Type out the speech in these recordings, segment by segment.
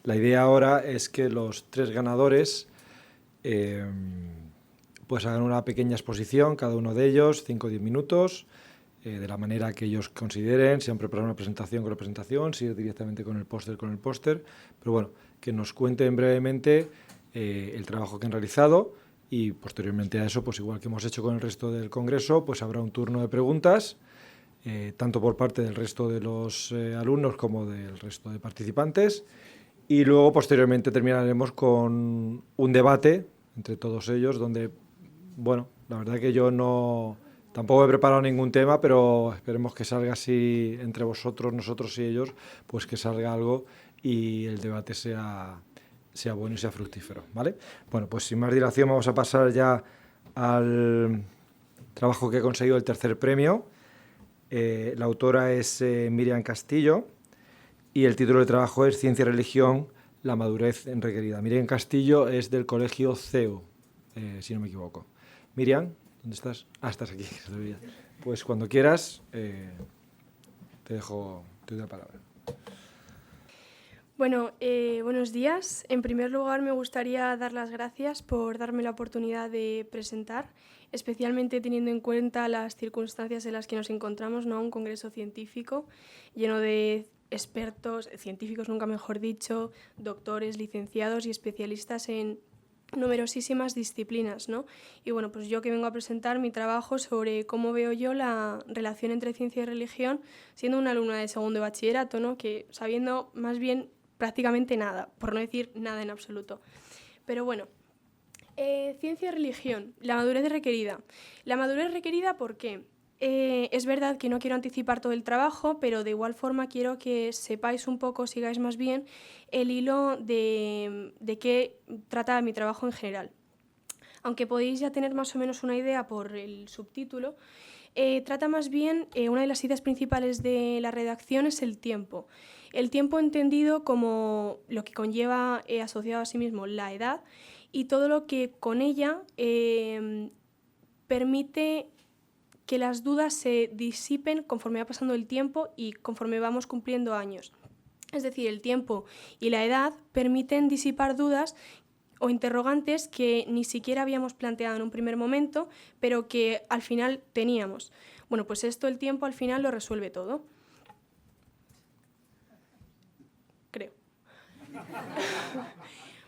La idea ahora es que los 3 ganadores pues hagan una pequeña exposición, cada uno de ellos, 5 o 10 minutos, de la manera que ellos consideren, si han preparado una presentación con la presentación, si ir directamente con el póster, pero bueno, que nos cuenten brevemente el trabajo que han realizado y posteriormente a eso, pues igual que hemos hecho con el resto del congreso, pues habrá un turno de preguntas, tanto por parte del resto de los alumnos como del resto de participantes, y luego posteriormente terminaremos con un debate entre todos ellos, donde, bueno, la verdad que yo tampoco he preparado ningún tema, pero esperemos que salga así entre vosotros, nosotros y ellos, pues que salga algo y el debate sea bueno y sea fructífero, ¿vale? Bueno, pues sin más dilación vamos a pasar ya al trabajo que ha conseguido el tercer premio. La autora es Miriam Castillo y el título de trabajo es Ciencia y Religión, la madurez requerida. Miriam Castillo es del colegio CEU, si no me equivoco. Miriam, ¿dónde estás? Ah, estás aquí. Pues cuando quieras, te doy la palabra. Bueno, buenos días. En primer lugar, me gustaría dar las gracias por darme la oportunidad de presentar, especialmente teniendo en cuenta las circunstancias en las que nos encontramos, ¿no? Un congreso científico lleno de expertos, científicos nunca mejor dicho, doctores, licenciados y especialistas en numerosísimas disciplinas, ¿no? Y bueno, pues yo que vengo a presentar mi trabajo sobre cómo veo yo la relación entre ciencia y religión, siendo una alumna de segundo de bachillerato, ¿no? Que sabiendo más bien prácticamente nada, por no decir nada en absoluto. Pero bueno, ciencia y religión, la madurez requerida. La madurez requerida, ¿por qué? Es verdad que no quiero anticipar todo el trabajo, pero de igual forma quiero que sepáis un poco, sigáis más bien, el hilo de qué trata mi trabajo en general. Aunque podéis ya tener más o menos una idea por el subtítulo, trata más bien, una de las ideas principales de la redacción es el tiempo. El tiempo entendido como lo que conlleva asociado a sí mismo la edad y todo lo que con ella permite que las dudas se disipen conforme va pasando el tiempo y conforme vamos cumpliendo años. Es decir, el tiempo y la edad permiten disipar dudas o interrogantes que ni siquiera habíamos planteado en un primer momento, pero que al final teníamos. Bueno, pues esto el tiempo al final lo resuelve todo. Creo.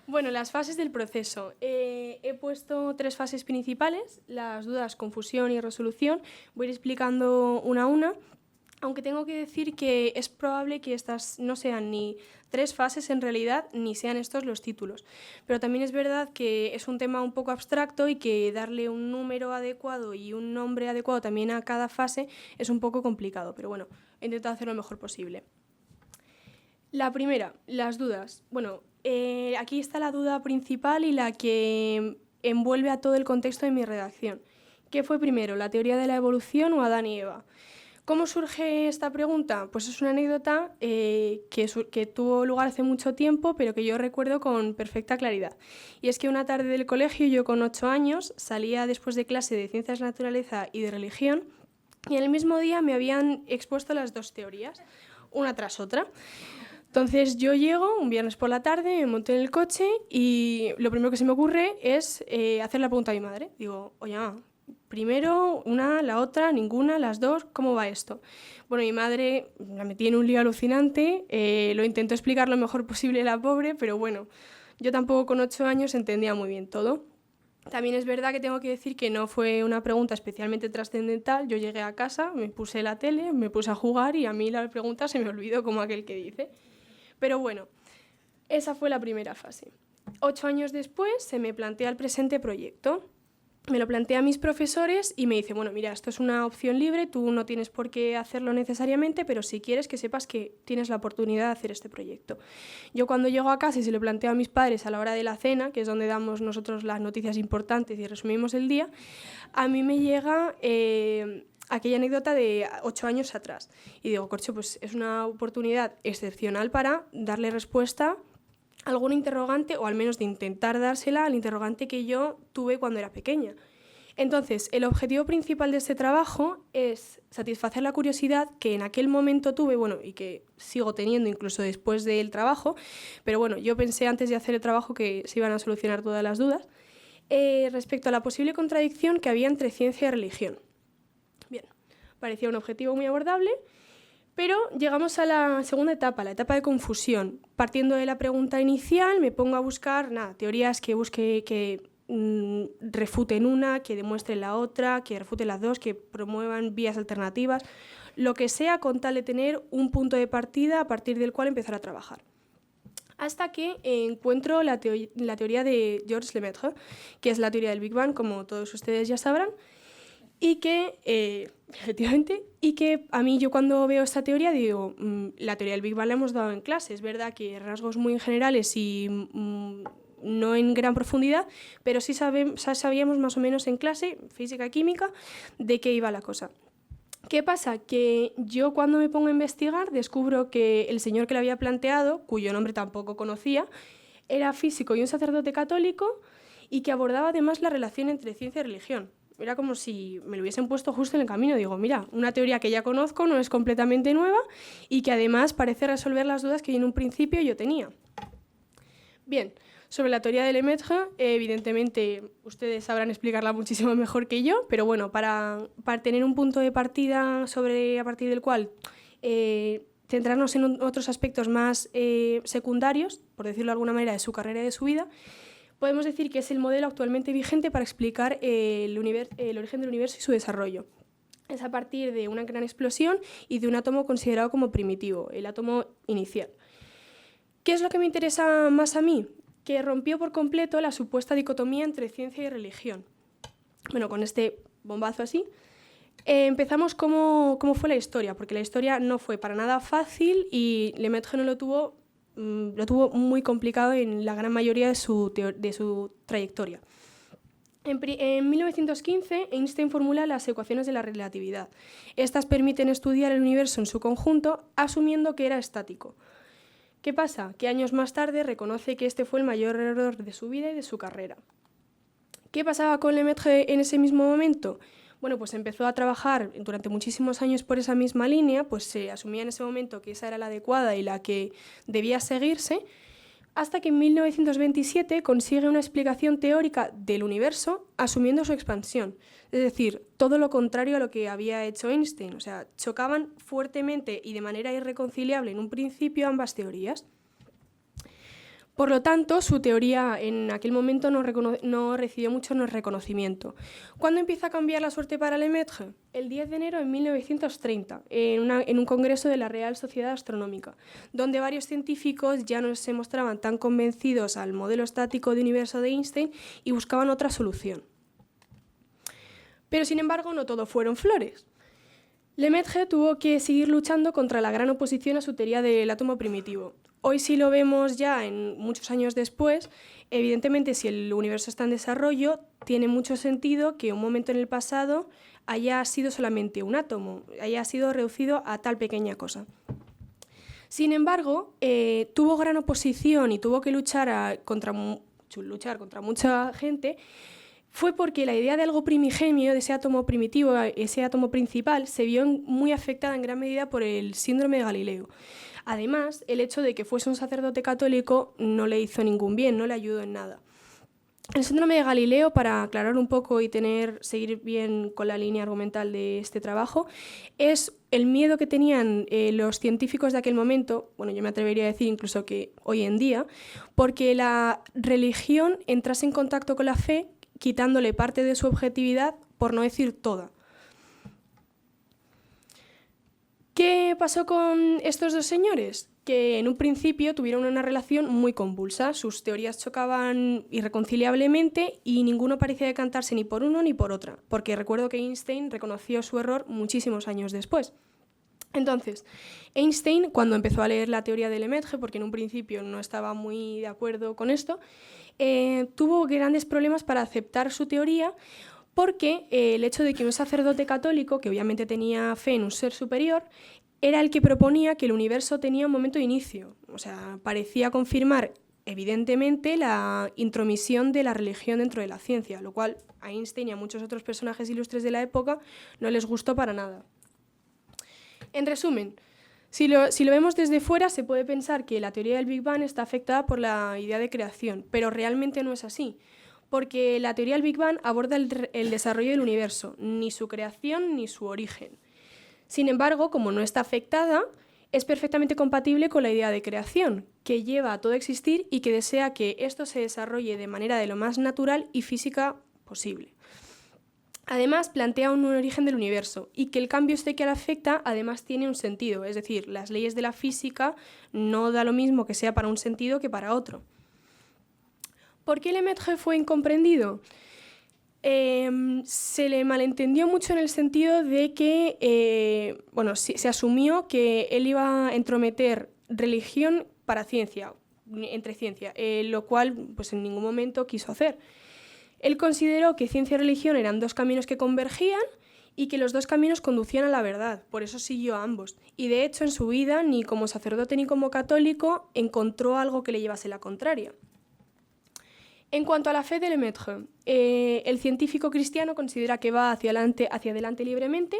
Bueno, las fases del proceso. He puesto 3 fases principales, las dudas, confusión y resolución. Voy a ir explicando una a una, aunque tengo que decir que es probable que estas no sean ni 3 fases en realidad, ni sean estos los títulos. Pero también es verdad que es un tema un poco abstracto y que darle un número adecuado y un nombre adecuado también a cada fase es un poco complicado, pero bueno, he intentado hacer lo mejor posible. La primera, las dudas. Bueno, aquí está la duda principal y la que envuelve a todo el contexto de mi redacción. ¿Qué fue primero, la teoría de la evolución o Adán y Eva? ¿Cómo surge esta pregunta? Pues es una anécdota que tuvo lugar hace mucho tiempo, pero que yo recuerdo con perfecta claridad. Y es que una tarde del colegio, yo con 8 años, salía después de clase de Ciencias de la Naturaleza y de Religión, y en el mismo día me habían expuesto las 2 teorías, una tras otra. Entonces yo llego un viernes por la tarde, me monto en el coche y lo primero que se me ocurre es hacer la pregunta a mi madre. Digo, oye, primero una, la otra, ninguna, las 2, ¿cómo va esto? Bueno, mi madre la metí en un lío alucinante, lo intentó explicar lo mejor posible la pobre, pero bueno, yo tampoco con 8 años entendía muy bien todo. También es verdad que tengo que decir que no fue una pregunta especialmente trascendental. Yo llegué a casa, me puse la tele, me puse a jugar y a mí la pregunta se me olvidó, como aquel que dice. Pero bueno, esa fue la primera fase. 8 años después se me plantea el presente proyecto. Me lo plantea a mis profesores y me dice, bueno, mira, esto es una opción libre, tú no tienes por qué hacerlo necesariamente, pero si quieres que sepas que tienes la oportunidad de hacer este proyecto. Yo cuando llego a casa y se lo planteo a mis padres a la hora de la cena, que es donde damos nosotros las noticias importantes y resumimos el día, a mí me llega aquella anécdota de 8 años atrás. Y digo, corcho, pues es una oportunidad excepcional para darle respuesta a algún interrogante, o al menos de intentar dársela al interrogante que yo tuve cuando era pequeña. Entonces, el objetivo principal de este trabajo es satisfacer la curiosidad que en aquel momento tuve, bueno, y que sigo teniendo incluso después del trabajo, pero bueno, yo pensé antes de hacer el trabajo que se iban a solucionar todas las dudas, respecto a la posible contradicción que había entre ciencia y religión. Bien, parecía un objetivo muy abordable, pero llegamos a la segunda etapa, la etapa de confusión. Partiendo de la pregunta inicial, me pongo a buscar teorías que refuten una, que demuestren la otra, que refuten las dos, que promuevan vías alternativas, lo que sea con tal de tener un punto de partida a partir del cual empezar a trabajar. Hasta que encuentro la teoría de Georges Lemaitre, que es la teoría del Big Bang, como todos ustedes ya sabrán, y que, efectivamente, y que a mí yo cuando veo esta teoría digo, la teoría del Big Bang la hemos dado en clase, es verdad que rasgos muy generales y no en gran profundidad, pero sí sabíamos más o menos en clase, física, química, de qué iba la cosa. ¿Qué pasa? Que yo cuando me pongo a investigar descubro que el señor que lo había planteado, cuyo nombre tampoco conocía, era físico y un sacerdote católico y que abordaba además la relación entre ciencia y religión. Era como si me lo hubiesen puesto justo en el camino. Digo, mira, una teoría que ya conozco, no es completamente nueva y que además parece resolver las dudas que en un principio yo tenía. Bien, sobre la teoría de Lemaitre, evidentemente ustedes sabrán explicarla muchísimo mejor que yo, pero bueno, para tener un punto de partida a partir del cual centrarnos en otros aspectos más secundarios, por decirlo de alguna manera, de su carrera y de su vida, podemos decir que es el modelo actualmente vigente para explicar el origen del universo y su desarrollo. Es a partir de una gran explosión y de un átomo considerado como primitivo, el átomo inicial. ¿Qué es lo que me interesa más a mí? Que rompió por completo la supuesta dicotomía entre ciencia y religión. Bueno, con este bombazo así, empezamos cómo fue la historia, porque la historia no fue para nada fácil y Lemaitre lo tuvo muy complicado en la gran mayoría de su trayectoria. En 1915, Einstein formula las ecuaciones de la relatividad. Estas permiten estudiar el universo en su conjunto, asumiendo que era estático. ¿Qué pasa? Que años más tarde reconoce que este fue el mayor error de su vida y de su carrera. ¿Qué pasaba con Lemaitre en ese mismo momento? Bueno, pues empezó a trabajar durante muchísimos años por esa misma línea, pues se asumía en ese momento que esa era la adecuada y la que debía seguirse, hasta que en 1927 consigue una explicación teórica del universo asumiendo su expansión. Es decir, todo lo contrario a lo que había hecho Einstein. O sea, chocaban fuertemente y de manera irreconciliable en un principio ambas teorías. Por lo tanto, su teoría en aquel momento no recibió mucho reconocimiento. ¿Cuándo empieza a cambiar la suerte para Lemaitre? El 10 de enero de 1930, en un congreso de la Real Sociedad Astronómica, donde varios científicos ya no se mostraban tan convencidos al modelo estático de universo de Einstein y buscaban otra solución. Pero, sin embargo, no todo fueron flores. Lemaitre tuvo que seguir luchando contra la gran oposición a su teoría del átomo primitivo. Hoy sí lo vemos ya en muchos años después. Evidentemente, si el universo está en desarrollo, tiene mucho sentido que un momento en el pasado haya sido solamente un átomo, haya sido reducido a tal pequeña cosa. Sin embargo, tuvo gran oposición y tuvo que luchar contra mucha gente. Fue porque la idea de algo primigenio, de ese átomo primitivo, ese átomo principal, se vio muy afectada en gran medida por el síndrome de Galileo. Además, el hecho de que fuese un sacerdote católico no le hizo ningún bien, no le ayudó en nada. El síndrome de Galileo, para aclarar un poco y seguir bien con la línea argumental de este trabajo, es el miedo que tenían los científicos de aquel momento, bueno, yo me atrevería a decir incluso que hoy en día, porque la religión entrase en contacto con la fe, quitándole parte de su objetividad, por no decir toda. ¿Qué pasó con estos dos señores? Que en un principio tuvieron una relación muy convulsa, sus teorías chocaban irreconciliablemente y ninguno parecía decantarse ni por uno ni por otra, porque recuerdo que Einstein reconoció su error muchísimos años después. Entonces, Einstein, cuando empezó a leer la teoría de Lemaitre, porque en un principio no estaba muy de acuerdo con esto, tuvo grandes problemas para aceptar su teoría, porque el hecho de que un sacerdote católico, que obviamente tenía fe en un ser superior, era el que proponía que el universo tenía un momento de inicio. O sea, parecía confirmar evidentemente, la intromisión de la religión dentro de la ciencia, lo cual a Einstein y a muchos otros personajes ilustres de la época no les gustó para nada. En resumen, si lo vemos desde fuera, se puede pensar que la teoría del Big Bang está afectada por la idea de creación, pero realmente no es así, porque la teoría del Big Bang aborda el desarrollo del universo, ni su creación ni su origen. Sin embargo, como no está afectada, es perfectamente compatible con la idea de creación, que lleva a todo existir y que desea que esto se desarrolle de manera de lo más natural y física posible. Además, plantea un origen del universo y que el cambio este que le afecta además tiene un sentido, es decir, las leyes de la física no da lo mismo que sea para un sentido que para otro. ¿Por qué Lemaitre fue incomprendido? Se le malentendió mucho en el sentido de que se asumió que él iba a entrometer religión para ciencia, entre ciencia, lo cual pues, en ningún momento quiso hacer. Él consideró que ciencia y religión eran dos caminos que convergían y que los dos caminos conducían a la verdad, por eso siguió a ambos. Y de hecho en su vida, ni como sacerdote ni como católico, encontró algo que le llevase la contraria. En cuanto a la fe de Lemaitre, el científico cristiano considera que va hacia adelante libremente,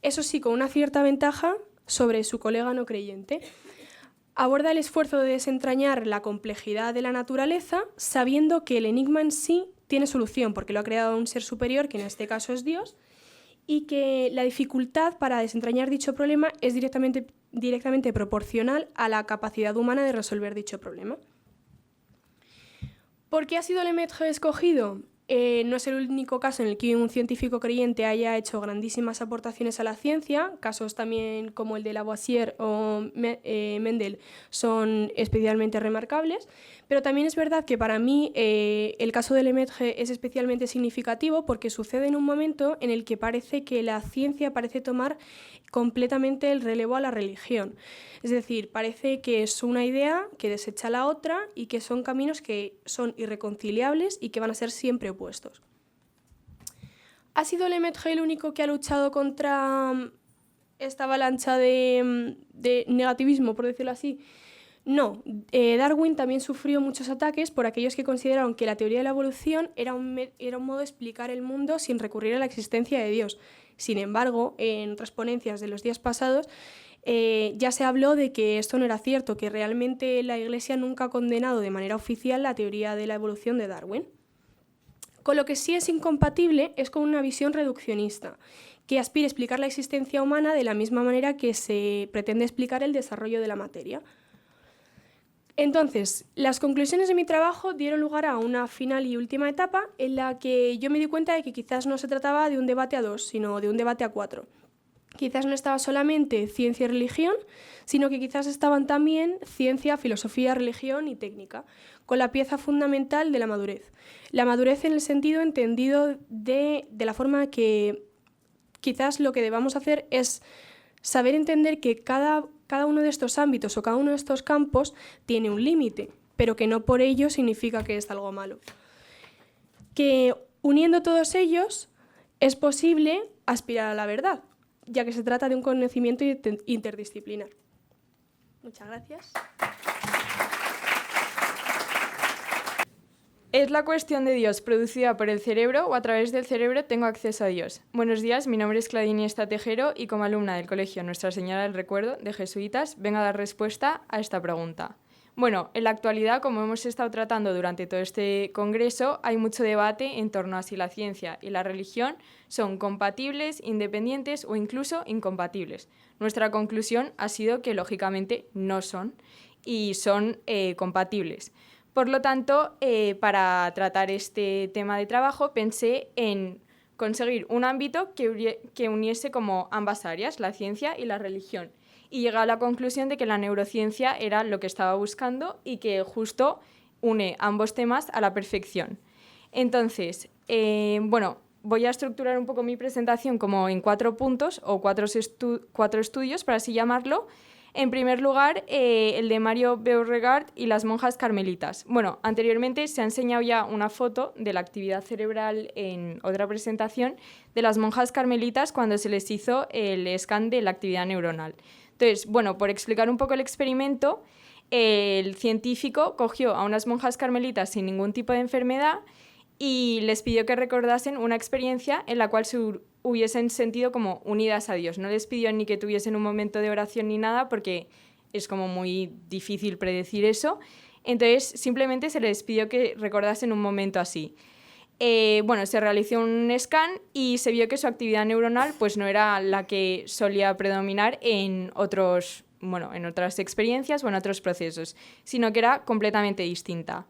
eso sí, con una cierta ventaja sobre su colega no creyente. Aborda el esfuerzo de desentrañar la complejidad de la naturaleza, sabiendo que el enigma en sí tiene solución, porque lo ha creado un ser superior, que en este caso es Dios, y que la dificultad para desentrañar dicho problema es directamente proporcional a la capacidad humana de resolver dicho problema. ¿Por qué ha sido Lemaitre escogido? No es el único caso en el que un científico creyente haya hecho grandísimas aportaciones a la ciencia. Casos también como el de Lavoisier o Mendel son especialmente remarcables. Pero también es verdad que para mí el caso de Lemaitre es especialmente significativo porque sucede en un momento en el que parece que la ciencia parece tomar completamente el relevo a la religión. Es decir, parece que es una idea que desecha la otra y que son caminos que son irreconciliables y que van a ser siempre opuestos. ¿Ha sido Lemaitre el único que ha luchado contra esta avalancha de negativismo, por decirlo así? No, Darwin también sufrió muchos ataques por aquellos que consideraron que la teoría de la evolución era un modo de explicar el mundo sin recurrir a la existencia de Dios. Sin embargo, en otras ponencias de los días pasados ya se habló de que esto no era cierto, que realmente la Iglesia nunca ha condenado de manera oficial la teoría de la evolución de Darwin. Con lo que sí es incompatible es con una visión reduccionista, que aspira a explicar la existencia humana de la misma manera que se pretende explicar el desarrollo de la materia. Entonces, las conclusiones de mi trabajo dieron lugar a una final y última etapa en la que yo me di cuenta de que quizás no se trataba de un debate a dos, sino de un debate a cuatro. Quizás no estaba solamente ciencia y religión, sino que quizás estaban también ciencia, filosofía, religión y técnica, con la pieza fundamental de la madurez. La madurez en el sentido entendido de la forma que quizás lo que debamos hacer es saber entender que cada uno de estos ámbitos o cada uno de estos campos tiene un límite, pero que no por ello significa que es algo malo. Que uniendo todos ellos es posible aspirar a la verdad, ya que se trata de un conocimiento interdisciplinar. Muchas gracias. ¿Es la cuestión de Dios producida por el cerebro o a través del cerebro tengo acceso a Dios? Buenos días, mi nombre es Claudia Iniesta Tejero y como alumna del Colegio Nuestra Señora del Recuerdo de Jesuitas vengo a dar respuesta a esta pregunta. Bueno, en la actualidad, como hemos estado tratando durante todo este congreso, hay mucho debate en torno a si la ciencia y la religión son compatibles, independientes o incluso incompatibles. Nuestra conclusión ha sido que, lógicamente, no son y son compatibles. Por lo tanto, para tratar este tema de trabajo, pensé en conseguir un ámbito que uniese como ambas áreas, la ciencia y la religión. Y llegué a la conclusión de que la neurociencia era lo que estaba buscando y que justo une ambos temas a la perfección. Entonces, voy a estructurar un poco mi presentación como en 4 puntos o cuatro estudios, para así llamarlo. En primer lugar, el de Mario Beauregard y las monjas carmelitas. Bueno, anteriormente se ha enseñado ya una foto de la actividad cerebral en otra presentación de las monjas carmelitas cuando se les hizo el scan de la actividad neuronal. Entonces, bueno, por explicar un poco el experimento, el científico cogió a unas monjas carmelitas sin ningún tipo de enfermedad y les pidió que recordasen una experiencia en la cual se hubiesen sentido como unidas a Dios. No les pidió ni que tuviesen un momento de oración ni nada, porque es como muy difícil predecir eso. Entonces, simplemente se les pidió que recordasen un momento así. Se realizó un scan y se vio que su actividad neuronal pues, no era la que solía predominar en otras experiencias o en otros procesos, sino que era completamente distinta.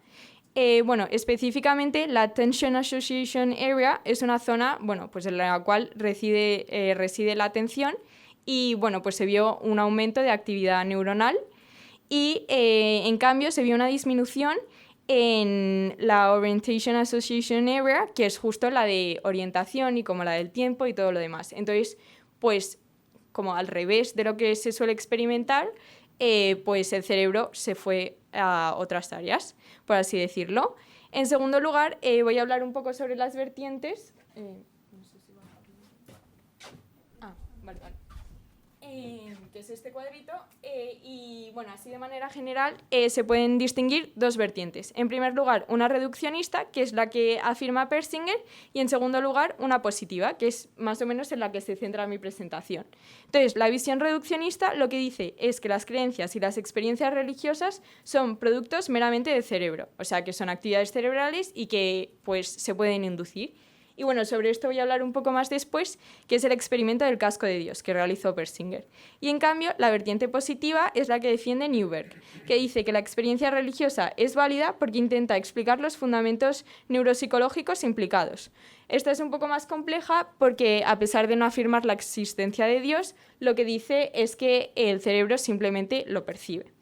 Específicamente la Attention Association Area es una zona en la cual reside la atención y se vio un aumento de actividad neuronal y en cambio se vio una disminución en la Orientation Association Area, que es justo la de orientación y como la del tiempo y todo lo demás. Entonces, pues como al revés de lo que se suele experimentar, pues el cerebro se fue a otras áreas, por así decirlo. En segundo lugar, voy a hablar un poco sobre las vertientes. No sé si vale. Que es este cuadrito. Así de manera general se pueden distinguir dos vertientes. En primer lugar, una reduccionista, que es la que afirma Persinger, y en segundo lugar, una positiva, que es más o menos en la que se centra mi presentación. Entonces, la visión reduccionista lo que dice es que las creencias y las experiencias religiosas son productos meramente del cerebro, o sea, que son actividades cerebrales y que pues, se pueden inducir. Y sobre esto voy a hablar un poco más después, que es el experimento del casco de Dios que realizó Persinger. Y en cambio, la vertiente positiva es la que defiende Newberg, que dice que la experiencia religiosa es válida porque intenta explicar los fundamentos neuropsicológicos implicados. Esta es un poco más compleja porque, a pesar de no afirmar la existencia de Dios, lo que dice es que el cerebro simplemente lo percibe.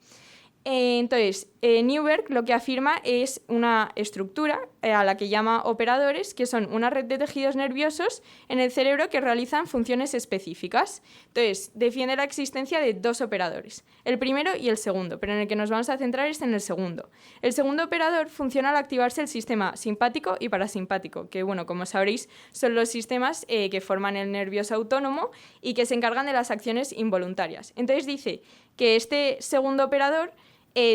Entonces, Newberg lo que afirma es una estructura a la que llama operadores, que son una red de tejidos nerviosos en el cerebro que realizan funciones específicas. Entonces, defiende la existencia de dos operadores, el primero y el segundo, pero en el que nos vamos a centrar es en el segundo. El segundo operador funciona al activarse el sistema simpático y parasimpático, que, como sabréis, son los sistemas que forman el nervioso autónomo y que se encargan de las acciones involuntarias. Entonces, dice que este segundo operador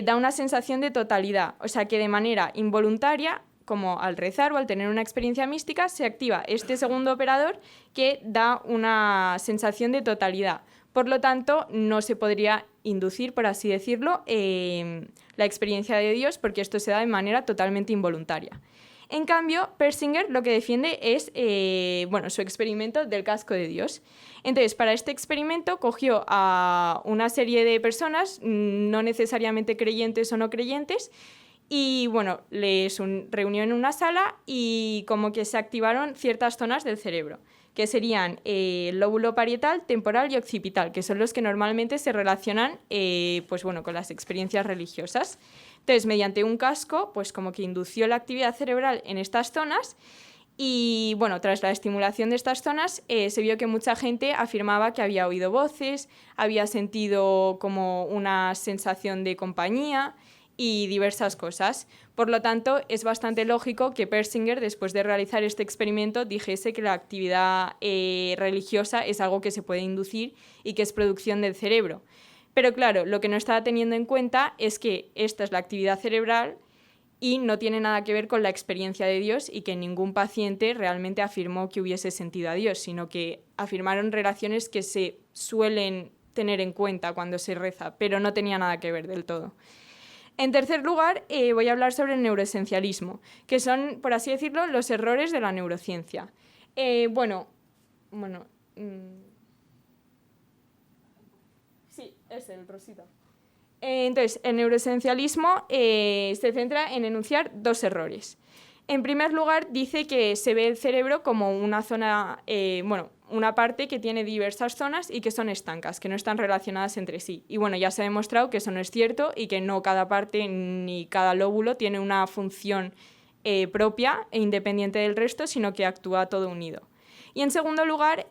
da una sensación de totalidad, o sea que de manera involuntaria, como al rezar o al tener una experiencia mística, se activa este segundo operador que da una sensación de totalidad. Por lo tanto, no se podría inducir, por así decirlo, la experiencia de Dios, porque esto se da de manera totalmente involuntaria. En cambio, Persinger lo que defiende es su experimento del casco de Dios. Entonces, para este experimento cogió a una serie de personas, no necesariamente creyentes o no creyentes, y les reunió en una sala y como que se activaron ciertas zonas del cerebro, que serían el lóbulo parietal, temporal y occipital, que son los que normalmente se relacionan con las experiencias religiosas. Entonces, mediante un casco, pues como que indució la actividad cerebral en estas zonas y, tras la estimulación de estas zonas, se vio que mucha gente afirmaba que había oído voces, había sentido como una sensación de compañía y diversas cosas. Por lo tanto, es bastante lógico que Persinger, después de realizar este experimento, dijese que la actividad religiosa es algo que se puede inducir y que es producción del cerebro. Pero claro, lo que no estaba teniendo en cuenta es que esta es la actividad cerebral y no tiene nada que ver con la experiencia de Dios y que ningún paciente realmente afirmó que hubiese sentido a Dios, sino que afirmaron relaciones que se suelen tener en cuenta cuando se reza, pero no tenía nada que ver del todo. En tercer lugar, voy a hablar sobre el neuroesencialismo, que son, por así decirlo, los errores de la neurociencia. Sí, es el rosita. Entonces, el neuroesencialismo se centra en enunciar dos errores. En primer lugar, dice que se ve el cerebro como una zona, una parte que tiene diversas zonas y que son estancas, que no están relacionadas entre sí. Y ya se ha demostrado que eso no es cierto y que no cada parte ni cada lóbulo tiene una función propia e independiente del resto, sino que actúa todo unido. Y en segundo lugar,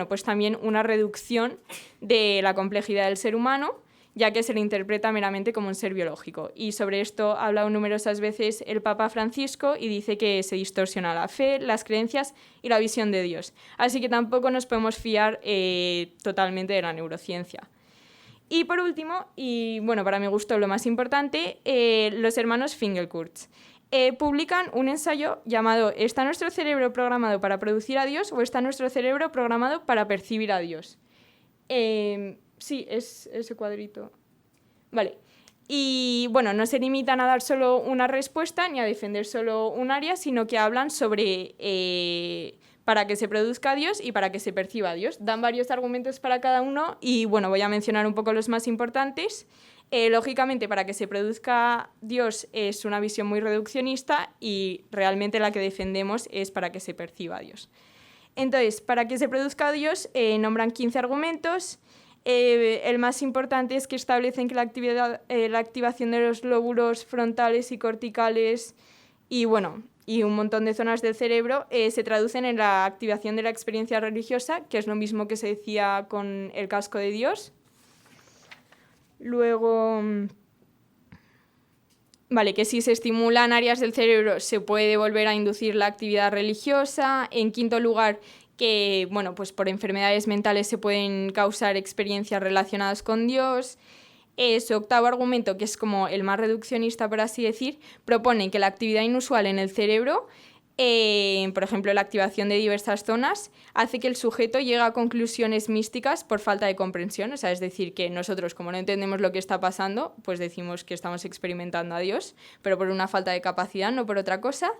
pues también una reducción de la complejidad del ser humano, ya que se le interpreta meramente como un ser biológico. Y sobre esto ha hablado numerosas veces el Papa Francisco y dice que se distorsiona la fe, las creencias y la visión de Dios. Así que tampoco nos podemos fiar totalmente de la neurociencia. Y por último, y bueno, para mi gusto lo más importante, los hermanos Finkelkreuz. Publican un ensayo llamado ¿Está nuestro cerebro programado para producir a Dios o está nuestro cerebro programado para percibir a Dios? Sí, es ese cuadrito. Vale. Y bueno, no se limitan a dar solo una respuesta ni a defender solo un área, sino que hablan sobre para que se produzca Dios y para que se perciba Dios. Dan varios argumentos para cada uno y bueno, voy a mencionar un poco los más importantes. Lógicamente, para que se produzca Dios es una visión muy reduccionista y realmente la que defendemos es para que se perciba Dios. Entonces, para que se produzca Dios, nombran 15 argumentos. El más importante es que establecen que la activación de los lóbulos frontales y corticales y un montón de zonas del cerebro se traducen en la activación de la experiencia religiosa, que es lo mismo que se decía con el casco de Dios. Luego, que si se estimulan áreas del cerebro se puede volver a inducir la actividad religiosa. En quinto lugar, que pues por enfermedades mentales se pueden causar experiencias relacionadas con Dios. Su octavo argumento, que es como el más reduccionista, por así decir, propone que la actividad inusual en el cerebro, por ejemplo la activación de diversas zonas, hace que el sujeto llegue a conclusiones místicas por falta de comprensión. O sea, es decir, que nosotros, como no entendemos lo que está pasando, pues decimos que estamos experimentando a Dios, pero por una falta de capacidad, no por otra cosa.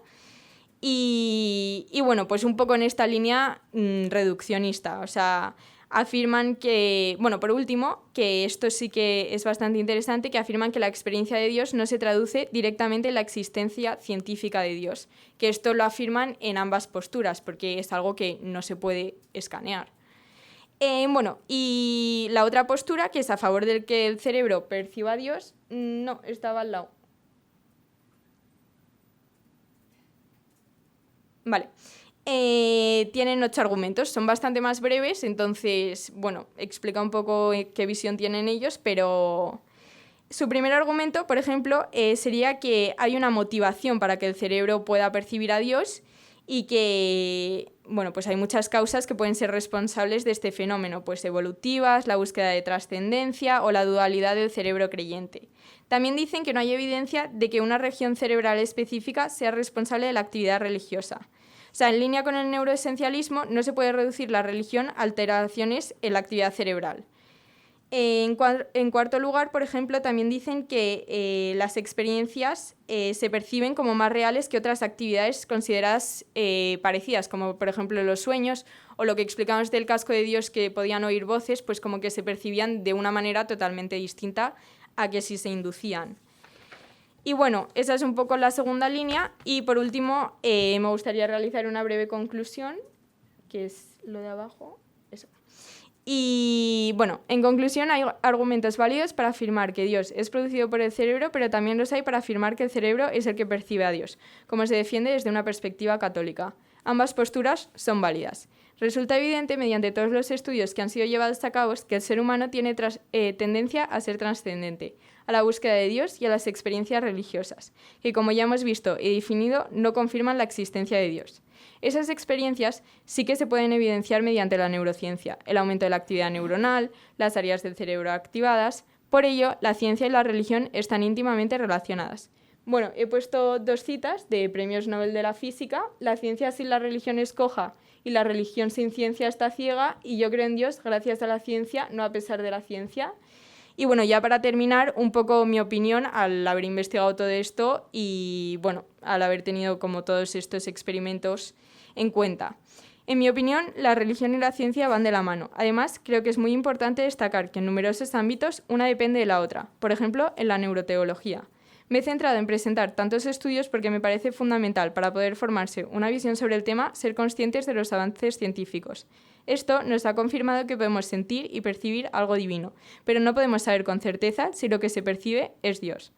Y pues un poco en esta línea reduccionista, o sea, afirman que, por último, que esto sí que es bastante interesante, que afirman que la experiencia de Dios no se traduce directamente en la existencia científica de Dios, que esto lo afirman en ambas posturas, porque es algo que no se puede escanear. Y la otra postura, que es a favor del que el cerebro perciba a Dios, no, estaba al lado. Tienen 8 argumentos, son bastante más breves, entonces, explica un poco qué visión tienen ellos, pero su primer argumento, por ejemplo, sería que hay una motivación para que el cerebro pueda percibir a Dios y que, pues hay muchas causas que pueden ser responsables de este fenómeno, pues evolutivas, la búsqueda de trascendencia o la dualidad del cerebro creyente. También dicen que no hay evidencia de que una región cerebral específica sea responsable de la actividad religiosa. O sea, en línea con el neuroesencialismo, no se puede reducir la religión a alteraciones en la actividad cerebral. En cuarto lugar, por ejemplo, también dicen que las experiencias se perciben como más reales que otras actividades consideradas parecidas, como por ejemplo los sueños o lo que explicamos del casco de Dios, que podían oír voces, pues como que se percibían de una manera totalmente distinta a que si se inducían. Y esa es un poco la segunda línea. Y por último, me gustaría realizar una breve conclusión, que es lo de abajo. Eso. Y en conclusión, hay argumentos válidos para afirmar que Dios es producido por el cerebro, pero también los hay para afirmar que el cerebro es el que percibe a Dios, como se defiende desde una perspectiva católica. Ambas posturas son válidas. Resulta evidente, mediante todos los estudios que han sido llevados a cabo, que el ser humano tiene tendencia a ser trascendente, a la búsqueda de Dios y a las experiencias religiosas, que como ya hemos visto y definido, no confirman la existencia de Dios. Esas experiencias sí que se pueden evidenciar mediante la neurociencia, el aumento de la actividad neuronal, las áreas del cerebro activadas. Por ello, la ciencia y la religión están íntimamente relacionadas. He puesto 2 citas de premios Nobel de la Física. La ciencia sin la religión es coja y la religión sin ciencia está ciega, y yo creo en Dios gracias a la ciencia, no a pesar de la ciencia. Y ya para terminar, un poco mi opinión al haber investigado todo esto y al haber tenido como todos estos experimentos en cuenta. En mi opinión, la religión y la ciencia van de la mano. Además, creo que es muy importante destacar que en numerosos ámbitos una depende de la otra. Por ejemplo, en la neuroteología. Me he centrado en presentar tantos estudios porque me parece fundamental para poder formarse una visión sobre el tema ser conscientes de los avances científicos. Esto nos ha confirmado que podemos sentir y percibir algo divino, pero no podemos saber con certeza si lo que se percibe es Dios.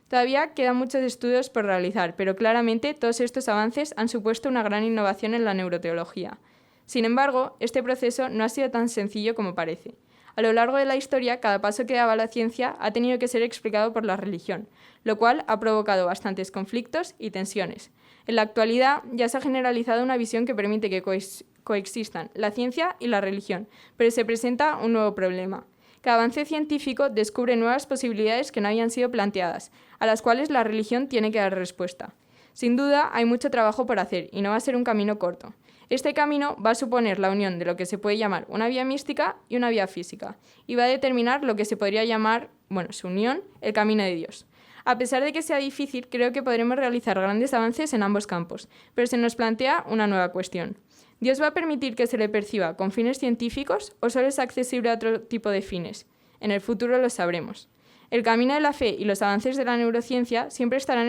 Todavía quedan muchos estudios por realizar, pero claramente todos estos avances han supuesto una gran innovación en la neuroteología. Sin embargo, este proceso no ha sido tan sencillo como parece. A lo largo de la historia, cada paso que daba la ciencia ha tenido que ser explicado por la religión, lo cual ha provocado bastantes conflictos y tensiones. En la actualidad ya se ha generalizado una visión que permite que coexistan la ciencia y la religión, pero se presenta un nuevo problema. Cada avance científico descubre nuevas posibilidades que no habían sido planteadas, a las cuales la religión tiene que dar respuesta. Sin duda, hay mucho trabajo por hacer y no va a ser un camino corto. Este camino va a suponer la unión de lo que se puede llamar una vía mística y una vía física, y va a determinar lo que se podría llamar, su unión, el camino de Dios. A pesar de que sea difícil, creo que podremos realizar grandes avances en ambos campos, pero se nos plantea una nueva cuestión. ¿Dios va a permitir que se le perciba con fines científicos o solo es accesible a otro tipo de fines? En el futuro lo sabremos. El camino de la fe y los avances de la neurociencia siempre estarán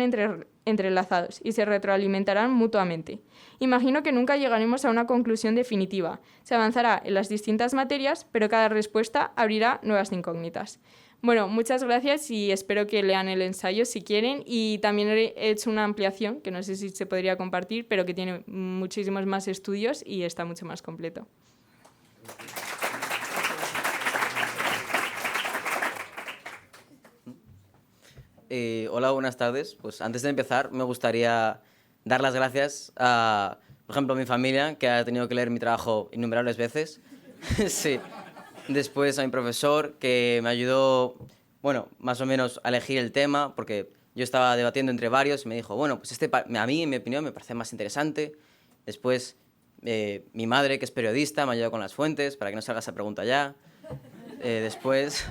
entrelazados y se retroalimentarán mutuamente. Imagino que nunca llegaremos a una conclusión definitiva. Se avanzará en las distintas materias, pero cada respuesta abrirá nuevas incógnitas. Bueno, muchas gracias y espero que lean el ensayo si quieren. Y también he hecho una ampliación, que no sé si se podría compartir, pero que tiene muchísimos más estudios y está mucho más completo. Hola, buenas tardes. Pues antes de empezar me gustaría dar las gracias a, por ejemplo, a mi familia, que ha tenido que leer mi trabajo innumerables veces. Sí. Después a mi profesor, que me ayudó, más o menos a elegir el tema, porque yo estaba debatiendo entre varios y me dijo, pues a mí, en mi opinión, me parece más interesante. Después mi madre, que es periodista, me ayudó con las fuentes para que no salga esa pregunta ya. Después,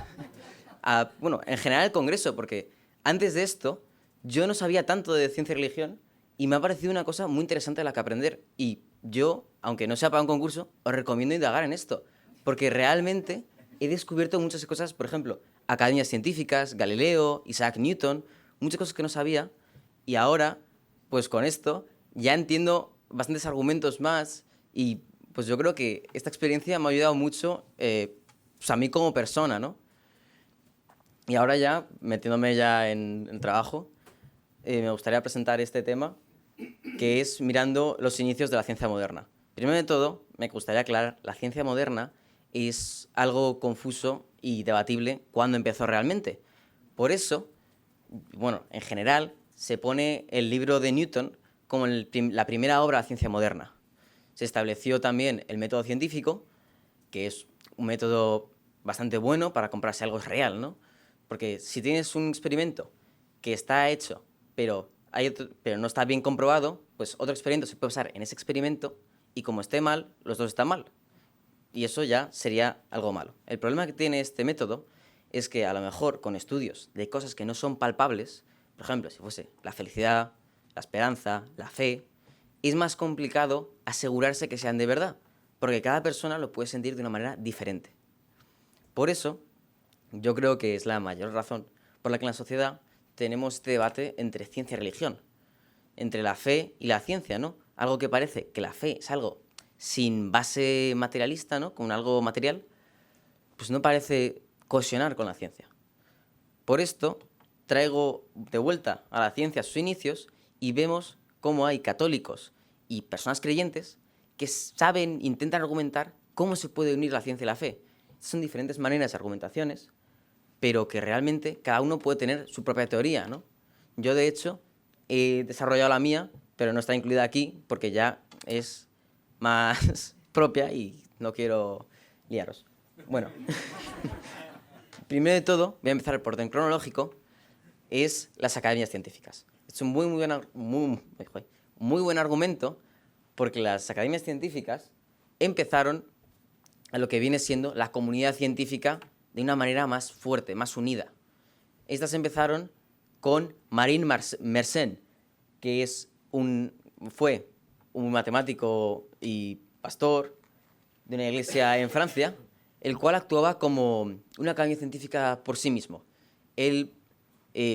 en general el congreso, porque antes de esto yo no sabía tanto de ciencia y religión y me ha parecido una cosa muy interesante de la que aprender. Y yo, aunque no sea para un concurso, os recomiendo indagar en esto, porque realmente he descubierto muchas cosas, por ejemplo, academias científicas, Galileo, Isaac Newton, muchas cosas que no sabía, y ahora, pues con esto, ya entiendo bastantes argumentos más, y pues yo creo que esta experiencia me ha ayudado mucho a mí como persona, ¿no? Y ahora ya, metiéndome ya en el trabajo, me gustaría presentar este tema, que es mirando los inicios de la ciencia moderna. Primero de todo, me gustaría aclarar, la ciencia moderna es algo confuso y debatible cuándo empezó realmente. Por eso, en general, se pone el libro de Newton como la primera obra de la ciencia moderna. Se estableció también el método científico, que es un método bastante bueno para comprarse algo real, ¿no? Porque si tienes un experimento que está hecho, pero no está bien comprobado, pues otro experimento se puede usar en ese experimento y como esté mal, los dos están mal. Y eso ya sería algo malo. El problema que tiene este método es que a lo mejor con estudios de cosas que no son palpables, por ejemplo, si fuese la felicidad, la esperanza, la fe, es más complicado asegurarse que sean de verdad, porque cada persona lo puede sentir de una manera diferente. Por eso, yo creo que es la mayor razón por la que en la sociedad tenemos este debate entre ciencia y religión, entre la fe y la ciencia, ¿no? Algo que parece que la fe es algo sin base materialista, ¿no? Con algo material, pues no parece cohesionar con la ciencia. Por esto, traigo de vuelta a la ciencia a sus inicios y vemos cómo hay católicos y personas creyentes que intentan argumentar cómo se puede unir la ciencia y la fe. Son diferentes maneras de argumentaciones, pero que realmente cada uno puede tener su propia teoría, ¿no? Yo, de hecho, he desarrollado la mía, pero no está incluida aquí porque ya es más propia y no quiero liaros. Bueno, primero de todo, voy a empezar por orden cronológico, es las academias científicas. Es un muy buen argumento porque las academias científicas empezaron a lo que viene siendo la comunidad científica de una manera más fuerte, más unida. Estas empezaron con Marin Mersenne, que fue un matemático y pastor de una iglesia en Francia, el cual actuaba como una academia científica por sí mismo. Él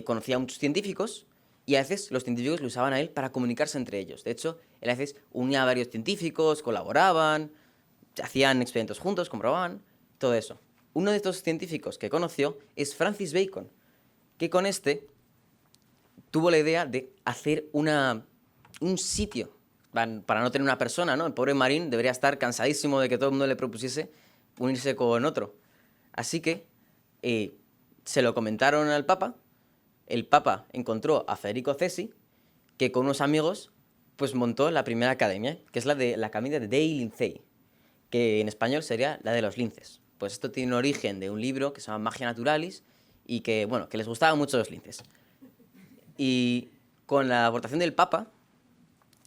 conocía a muchos científicos y a veces los científicos lo usaban a él para comunicarse entre ellos. De hecho, él a veces unía a varios científicos, colaboraban, hacían experimentos juntos, comprobaban, todo eso. Uno de estos científicos que conoció es Francis Bacon, que con tuvo la idea de hacer un sitio para no tener una persona, ¿no? El pobre Marín debería estar cansadísimo de que todo el mundo le propusiese unirse con otro. Así que se lo comentaron al Papa. El Papa encontró a Federico Cesi, que con unos amigos pues montó la primera academia, que es la Academia de Dei Lincei, que en español sería la de los linces, Pues esto tiene un origen de un libro que se llama Magia Naturalis y que, bueno, que les gustaban mucho los linces. Y con la aportación del Papa,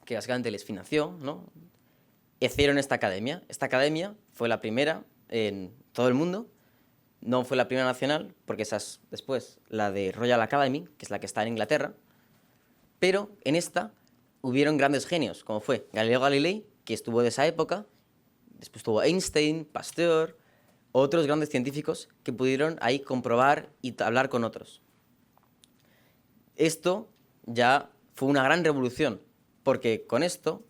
que básicamente les financió, ¿no?, hicieron esta academia. Esta academia fue la primera en todo el mundo. No fue la primera nacional, porque esa es después la de Royal Academy, que es la que está en Inglaterra. Pero en esta hubieron grandes genios, como fue Galileo Galilei, que estuvo de esa época. Después estuvo Einstein, Pasteur, otros grandes científicos que pudieron ahí comprobar y hablar con otros. Esto ya fue una gran revolución, porque con esto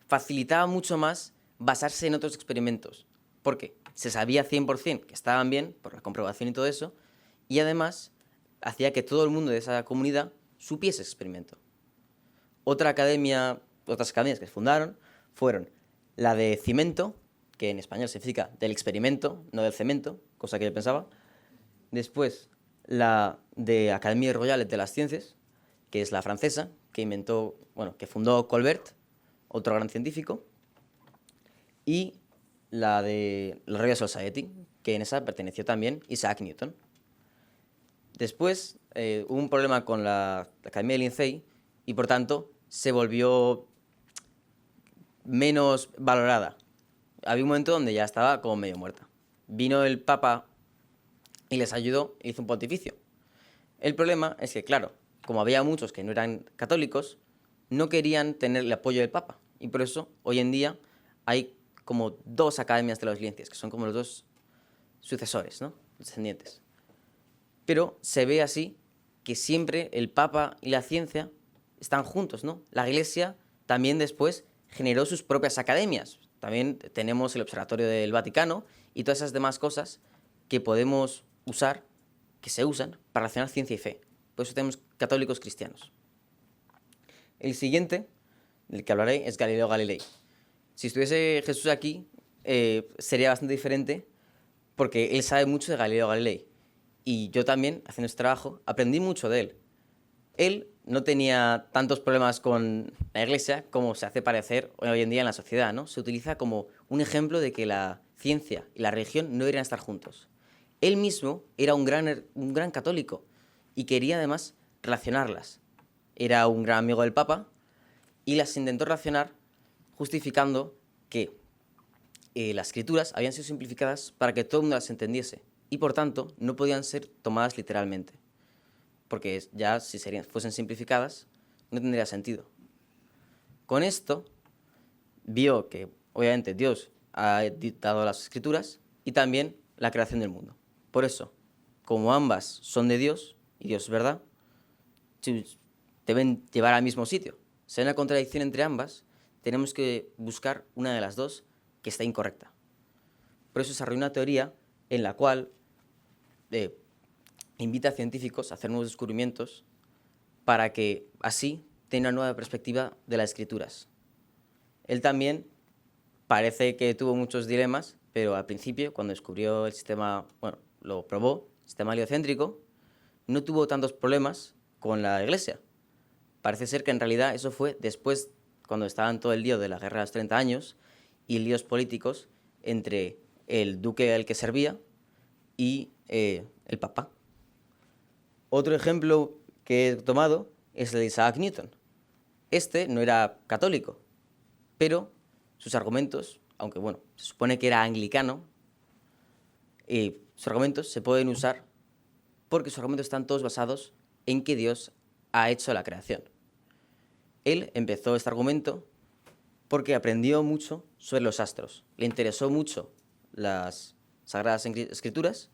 facilitaba mucho más basarse en otros experimentos, porque se sabía 100% que estaban bien, por la comprobación y todo eso, y además hacía que todo el mundo de esa comunidad supiese ese experimento. Otras academias que se fundaron fueron la de Cimento, que en español significa del experimento, no del cemento, cosa que yo pensaba. Después, la de Académie Royale de las Ciencias, que es la francesa, que fundó Colbert, otro gran científico. Y la de la Royal Society, que en esa perteneció también Isaac Newton. Después hubo un problema con la Academia de Lindsay y, por tanto, se volvió menos valorada. Había un momento donde ya estaba como medio muerta. Vino el Papa y les ayudó e hizo un pontificio. El problema es que, claro, como había muchos que no eran católicos, no querían tener el apoyo del Papa. Y por eso, hoy en día, hay como 2 academias de las ciencias, que son como los 2 sucesores, ¿no?, descendientes. Pero se ve así que siempre el Papa y la ciencia están juntos, ¿no? La Iglesia también después generó sus propias academias. También tenemos el Observatorio del Vaticano y todas esas demás cosas que podemos usar, que se usan para relacionar ciencia y fe. Por eso tenemos católicos cristianos. El siguiente, del que hablaré, es Galileo Galilei. Si estuviese Jesús aquí, sería bastante diferente porque él sabe mucho de Galileo Galilei. Y yo también, haciendo este trabajo, aprendí mucho de él. Él no tenía tantos problemas con la Iglesia como se hace parecer hoy en día en la sociedad, ¿no? Se utiliza como un ejemplo de que la ciencia y la religión no deberían estar juntos. Él mismo era un gran católico y quería además relacionarlas. Era un gran amigo del Papa y las intentó relacionar justificando que las escrituras habían sido simplificadas para que todo el mundo las entendiese y por tanto no podían ser tomadas literalmente. Porque ya si fuesen simplificadas, no tendría sentido. Con esto, vio que, obviamente, Dios ha dictado las escrituras y también la creación del mundo. Por eso, como ambas son de Dios, y Dios es verdad, deben llevar al mismo sitio. Si hay una contradicción entre ambas, tenemos que buscar una de las dos que está incorrecta. Por eso desarrolló una teoría en la cual invita a científicos a hacer nuevos descubrimientos para que así tenga una nueva perspectiva de las escrituras. Él también parece que tuvo muchos dilemas, pero al principio, cuando descubrió el sistema, lo probó, el sistema heliocéntrico, no tuvo tantos problemas con la Iglesia. Parece ser que en realidad eso fue después, cuando estaban todo el lío de la Guerra de los 30 años y líos políticos entre el duque al que servía y el Papa. Otro ejemplo que he tomado es el de Isaac Newton. Este no era católico, pero sus argumentos, aunque se supone que era anglicano, sus argumentos se pueden usar porque sus argumentos están todos basados en que Dios ha hecho la creación. Él empezó este argumento porque aprendió mucho sobre los astros, le interesó mucho las Sagradas Escrituras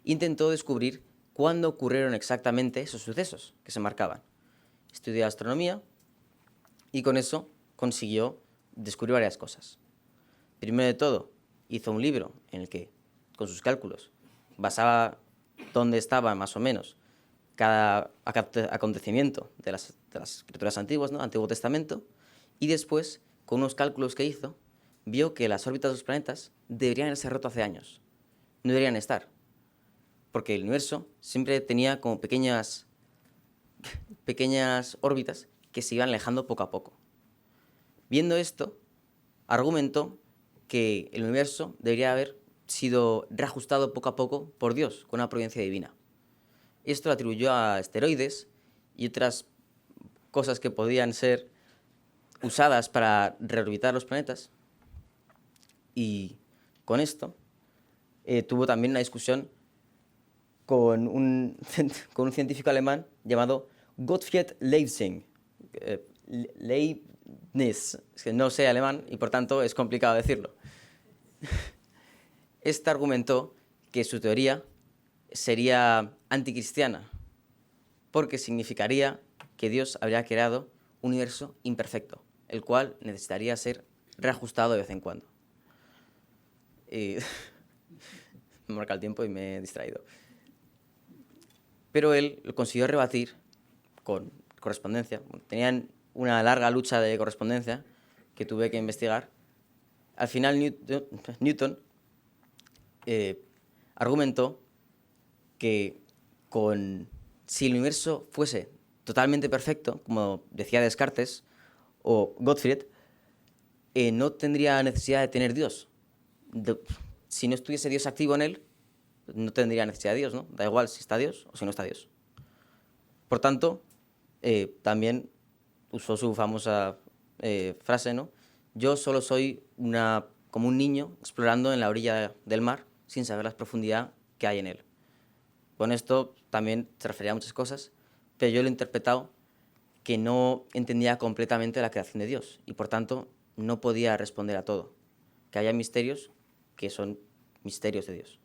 e intentó descubrir cuándo ocurrieron exactamente esos sucesos que se marcaban. Estudió astronomía y con eso consiguió descubrir varias cosas. Primero de todo, hizo un libro en el que, con sus cálculos, basaba dónde estaba más o menos cada acontecimiento de las escrituras antiguas, ¿no?, Antiguo Testamento, y después, con unos cálculos que hizo, vio que las órbitas de los planetas deberían haberse roto hace años. No deberían estar, porque el universo siempre tenía como pequeñas órbitas que se iban alejando poco a poco. Viendo esto, argumentó que el universo debería haber sido reajustado poco a poco por Dios, con una providencia divina. Esto lo atribuyó a asteroides y otras cosas que podían ser usadas para reorbitar los planetas. Y con esto tuvo también una discusión con un científico alemán llamado Gottfried Leibniz. Leibniz. Es que no sé alemán y por tanto es complicado decirlo. Este argumentó que su teoría sería anticristiana, porque significaría que Dios habría creado un universo imperfecto, el cual necesitaría ser reajustado de vez en cuando. Me marca el tiempo y me he distraído. Pero él lo consiguió rebatir con correspondencia. Tenían una larga lucha de correspondencia que tuve que investigar. Al final Newton argumentó que si el universo fuese totalmente perfecto, como decía Descartes o Gottfried, no tendría necesidad de tener Dios. Si no estuviese Dios activo en él, no tendría necesidad de Dios, ¿no? Da igual si está Dios o si no está Dios. Por tanto, también usó su famosa frase, ¿no? Yo solo soy como un niño explorando en la orilla del mar sin saber la profundidad que hay en él. Con esto también se refería a muchas cosas, pero yo lo he interpretado que no entendía completamente la creación de Dios y por tanto no podía responder a todo. Que haya misterios que son misterios de Dios.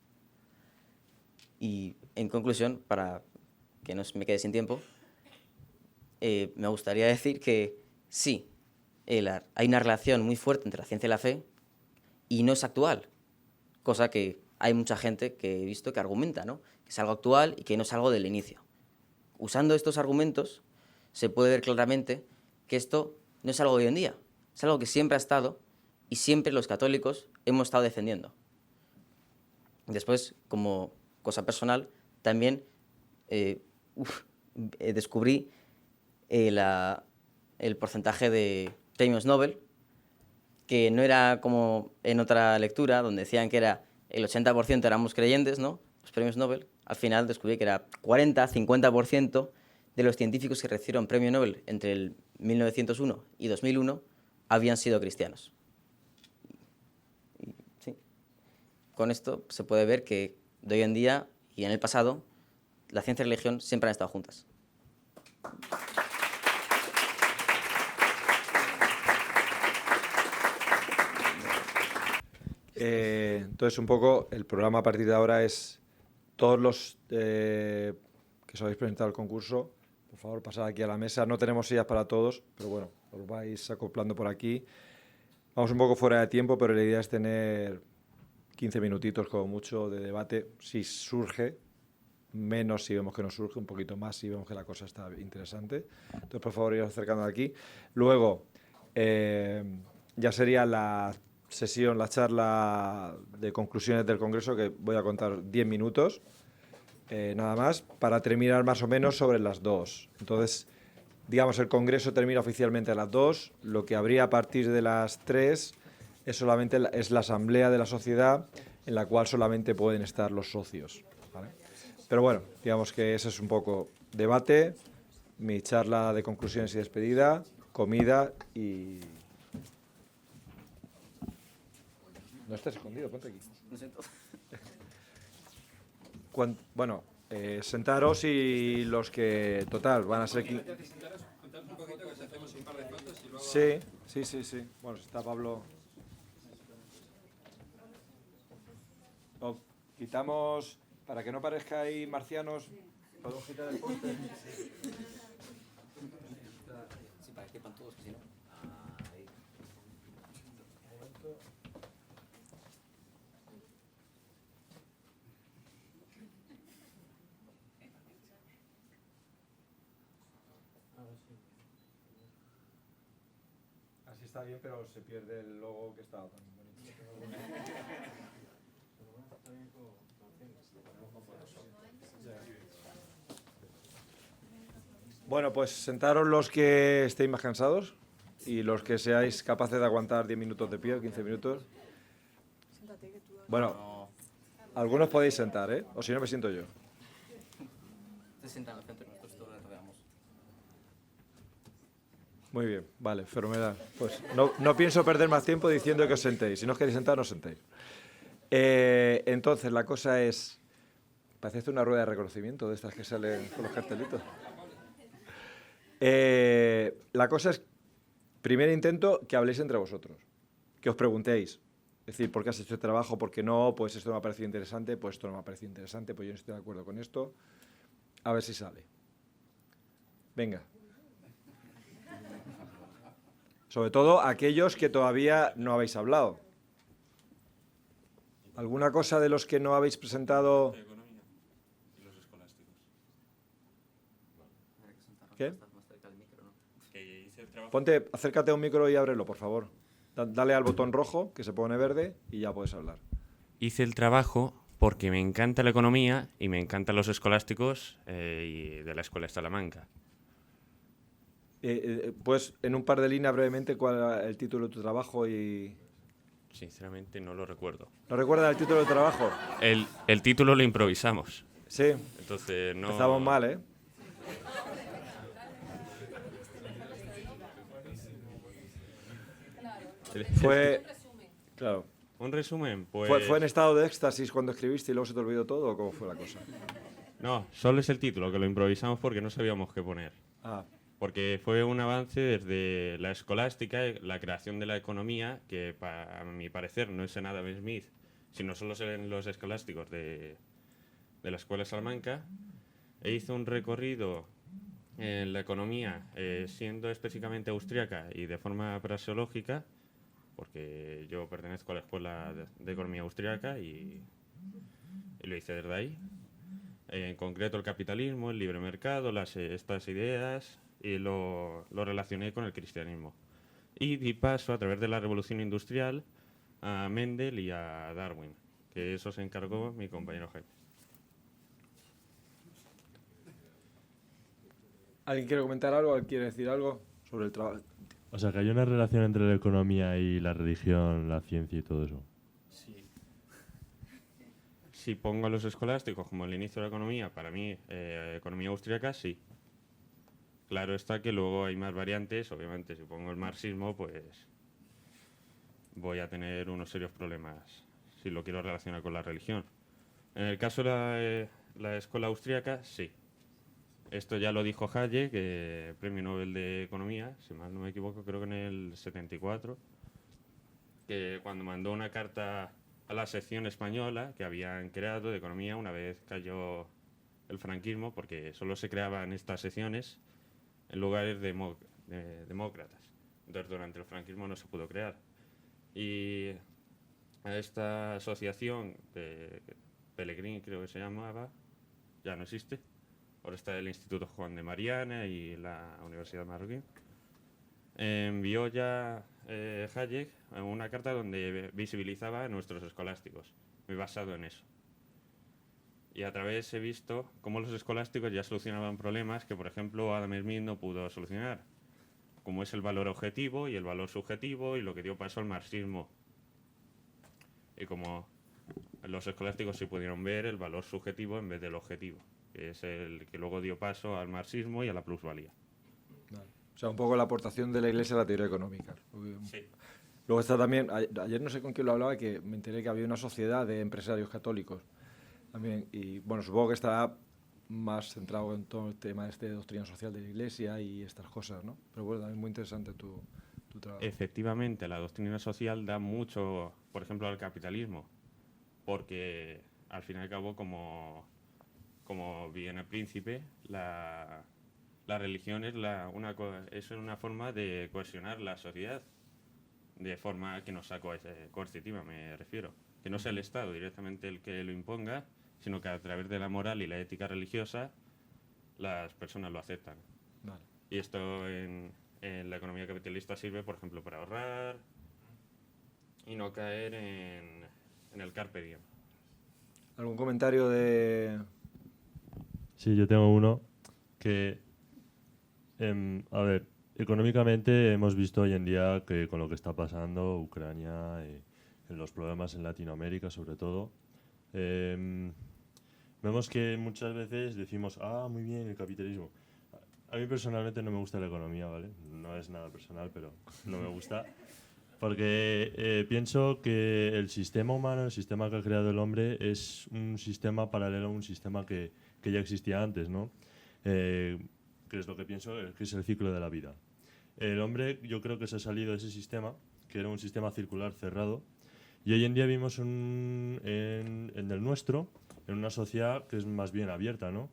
Y en conclusión, para que no me quede sin tiempo, me gustaría decir que sí, hay una relación muy fuerte entre la ciencia y la fe y no es actual, cosa que hay mucha gente que he visto que argumenta, ¿no? Que es algo actual y que no es algo del inicio. Usando estos argumentos se puede ver claramente que esto no es algo de hoy en día, es algo que siempre ha estado y siempre los católicos hemos estado defendiendo. Después, como cosa personal, también descubrí el porcentaje de premios Nobel, que no era como en otra lectura, donde decían que era el 80% éramos creyentes, ¿no? Los premios Nobel. Al final descubrí que era 40-50% de los científicos que recibieron premio Nobel entre el 1901 y 2001 habían sido cristianos. Sí. Con esto se puede ver que de hoy en día y en el pasado, la ciencia y la religión siempre han estado juntas. Entonces, un poco, el programa a partir de ahora es todos los que os habéis presentado al concurso, por favor, pasad aquí a la mesa. No tenemos sillas para todos, pero bueno, os vais acoplando por aquí. Vamos un poco fuera de tiempo, pero la idea es tener 15 minutitos como mucho de debate, si surge, menos si vemos que no surge, un poquito más si vemos que la cosa está interesante. Entonces, por favor, iros acercando aquí. Luego, ya sería la sesión, la charla de conclusiones del Congreso, que voy a contar 10 minutos, nada más, para terminar más o menos sobre las 2. Entonces, digamos, el Congreso termina oficialmente a las 2, lo que habría a partir de las 3 es solamente la asamblea de la sociedad, en la cual solamente pueden estar los socios, ¿vale? Pero bueno, digamos que ese es un poco debate, mi charla de conclusiones y despedida, comida y... No estás escondido, ponte aquí. Lo siento. Bueno, sentaros y los que, total, van a ser... Sí. Bueno, está Pablo... Quitamos, para que no parezca ahí marcianos, podemos quitar el póster. Sí, para que quepan todos, que si no... Ahí. Así está bien, pero se pierde el logo que estaba tan bonito. Bueno, pues sentaros los que estéis más cansados y los que seáis capaces de aguantar 10 minutos de pie, 15 minutos. Bueno, Algunos podéis sentar, ¿eh? O si no, me siento yo. Se sientan al centro y nosotros todos nos veamos. Muy bien, vale, fenomenal. Pues no pienso perder más tiempo diciendo que os sentéis. Si no os queréis sentar, no os sentéis. Entonces, la cosa es... Parece una rueda de reconocimiento de estas que salen con los cartelitos. La cosa es, primer intento, que habléis entre vosotros. Que os preguntéis. Es decir, ¿por qué has hecho este trabajo? ¿Por qué no? Pues esto me ha parecido interesante, pues esto no me ha parecido interesante, pues yo no estoy de acuerdo con esto. A ver si sale. Venga. Sobre todo aquellos que todavía no habéis hablado. ¿Alguna cosa de los que no habéis presentado? ¿Qué? Ponte, acércate a un micro y ábrelo, por favor. Dale al botón rojo, que se pone verde, y ya puedes hablar. Hice el trabajo porque me encanta la economía y me encantan los escolásticos y de la Escuela de Salamanca. Pues en un par de líneas brevemente cuál era el título de tu trabajo y... Sinceramente no lo recuerdo. ¿No recuerdas el título de tu trabajo? El título lo improvisamos. Sí. Entonces no... Empezamos mal, ¿eh? Fue... Claro. Un resumen, pues... ¿Fue en estado de éxtasis cuando escribiste y luego se te olvidó todo o cómo fue la cosa? No, solo es el título, que lo improvisamos porque no sabíamos qué poner. Ah, Porque fue un avance desde la escolástica, la creación de la economía, que a mi parecer no es en Adam Smith, sino solo en los escolásticos de la Escuela de Salamanca, e hizo un recorrido en la economía, siendo específicamente austríaca y de forma praseológica, porque yo pertenezco a la Escuela de Economía Austríaca y lo hice desde ahí. En concreto el capitalismo, el libre mercado, estas ideas, y lo relacioné con el cristianismo. Y di paso a través de la Revolución Industrial a Mendel y a Darwin, que eso se encargó mi compañero Jaime. ¿alguien quiere comentar algo? ¿Alguien quiere decir algo sobre el trabajo? O sea, que hay una relación entre la economía y la religión, la ciencia y todo eso. Sí. Si pongo a los escolásticos como el inicio de la economía, para mí, economía austríaca, sí. Claro está que luego hay más variantes. Obviamente, si pongo el marxismo, pues voy a tener unos serios problemas si lo quiero relacionar con la religión. En el caso de la escuela austríaca, sí. Esto ya lo dijo Hayek, premio Nobel de Economía, si mal no me equivoco, creo que en el 74, que cuando mandó una carta a la sección española que habían creado de economía una vez cayó el franquismo, porque solo se creaban estas secciones en lugares demócratas. Entonces, durante el franquismo no se pudo crear. Y a esta asociación de Pellegrini, creo que se llamaba, ya no existe. Ahora está el Instituto Juan de Mariana y la Universidad Marroquín. Envió ya Hayek una carta donde visibilizaba a nuestros escolásticos, muy basado en eso. Y a través he visto cómo los escolásticos ya solucionaban problemas que, por ejemplo, Adam Smith no pudo solucionar, como es el valor objetivo y el valor subjetivo, y lo que dio paso al marxismo. Y como los escolásticos sí pudieron ver el valor subjetivo en vez del objetivo, que es el que luego dio paso al marxismo y a la plusvalía. Vale. O sea, un poco la aportación de la Iglesia a la teoría económica. Sí. Luego está también, ayer no sé con quién lo hablaba, que me enteré que había una sociedad de empresarios católicos también, y bueno, supongo que estará más centrado en todo el tema de doctrina social de la Iglesia y estas cosas, ¿no? Pero bueno, también muy interesante tu trabajo. Efectivamente, la doctrina social da mucho, por ejemplo, al capitalismo, porque al fin y al cabo, como bien el príncipe, la religión es una forma de cohesionar la sociedad, de forma que no sea coercitiva, me refiero. Que no sea el Estado directamente el que lo imponga, sino que a través de la moral y la ética religiosa las personas lo aceptan. Vale. Y esto en la economía capitalista sirve, por ejemplo, para ahorrar y no caer en el carpe diem. ¿Algún comentario de...? Sí, yo tengo uno que, a ver, económicamente hemos visto hoy en día que con lo que está pasando Ucrania, los problemas en Latinoamérica sobre todo, Vemos que muchas veces decimos, muy bien, el capitalismo. A mí personalmente no me gusta la economía, ¿vale? No es nada personal, pero no me gusta. Porque pienso que el sistema humano, el sistema que ha creado el hombre, es un sistema paralelo a un sistema que ya existía antes, ¿no? Que es lo que pienso, que es el ciclo de la vida. El hombre, yo creo que se ha salido de ese sistema, que era un sistema circular cerrado, y hoy en día vivimos en el nuestro, en una sociedad que es más bien abierta, ¿no?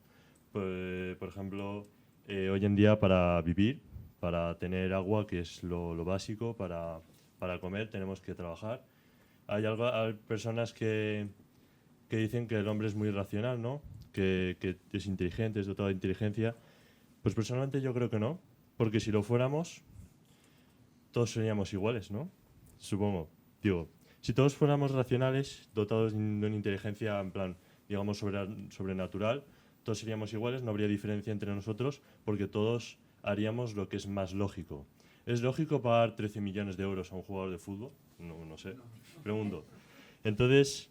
Pues, por ejemplo, hoy en día para vivir, para tener agua, que es lo básico, para comer tenemos que trabajar. Hay personas que dicen que el hombre es muy racional, ¿no? Que es inteligente, es dotado de inteligencia. Pues personalmente yo creo que no, porque si lo fuéramos, todos seríamos iguales, ¿no? Supongo. Digo, si todos fuéramos racionales, dotados de una inteligencia, en plan, digamos, sobrenatural, todos seríamos iguales, no habría diferencia entre nosotros, porque todos haríamos lo que es más lógico. ¿Es lógico pagar 13 millones de euros a un jugador de fútbol? No sé. Pregunto. Entonces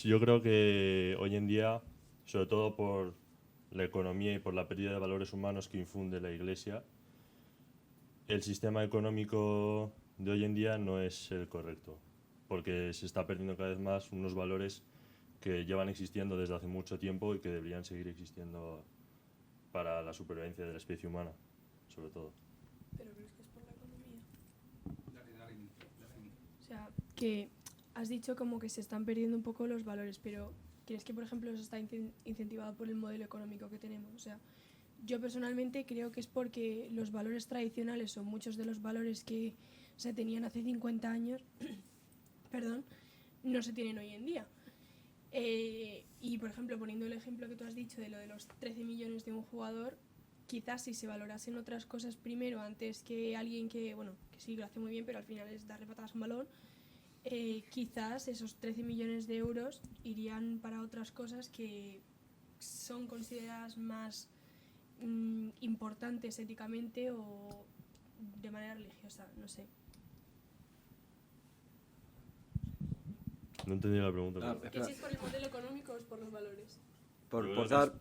yo creo que hoy en día, sobre todo por la economía y por la pérdida de valores humanos que infunde la Iglesia, el sistema económico de hoy en día no es el correcto, porque se está perdiendo cada vez más unos valores que llevan existiendo desde hace mucho tiempo y que deberían seguir existiendo para la supervivencia de la especie humana, sobre todo. ¿Pero crees que es por la economía? O sea, que has dicho como que se están perdiendo un poco los valores, pero ¿crees que, por ejemplo, eso está incentivado por el modelo económico que tenemos? O sea, yo personalmente creo que es porque los valores tradicionales o muchos de los valores que se tenían hace 50 años, perdón, no se tienen hoy en día. Y, por ejemplo, poniendo el ejemplo que tú has dicho de lo de los 13 millones de un jugador, quizás si se valorasen otras cosas primero antes que alguien que, bueno, que sí, lo hace muy bien, pero al final es darle patadas a un balón, quizás esos 13 millones de euros irían para otras cosas que son consideradas más importantes éticamente o de manera religiosa, no sé. No entendí la pregunta. ¿Que si es por el modelo económico o es por los valores? Por dar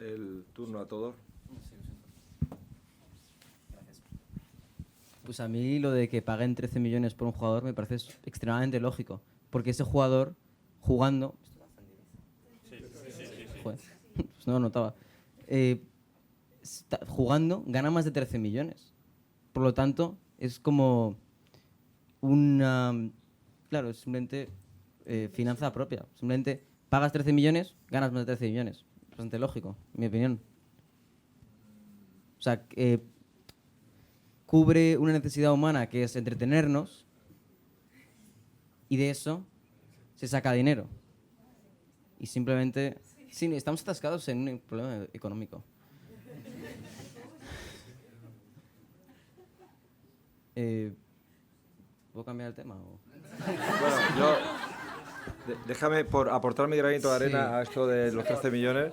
el turno a todos. Pues a mí lo de que paguen 13 millones por un jugador me parece extremadamente lógico, porque ese jugador jugando... Joder, pues no lo notaba. Jugando gana más de 13 millones. Por lo tanto, es como una... Claro, es simplemente finanza propia. Simplemente pagas 13 millones, ganas más de 13 millones. Bastante lógico, en mi opinión. O sea, cubre una necesidad humana que es entretenernos y de eso se saca dinero. Y simplemente... Sí, estamos atascados en un problema económico. ¿Puedo cambiar el tema? O? Bueno, déjame por aportar mi granito de arena a esto de los 13 millones.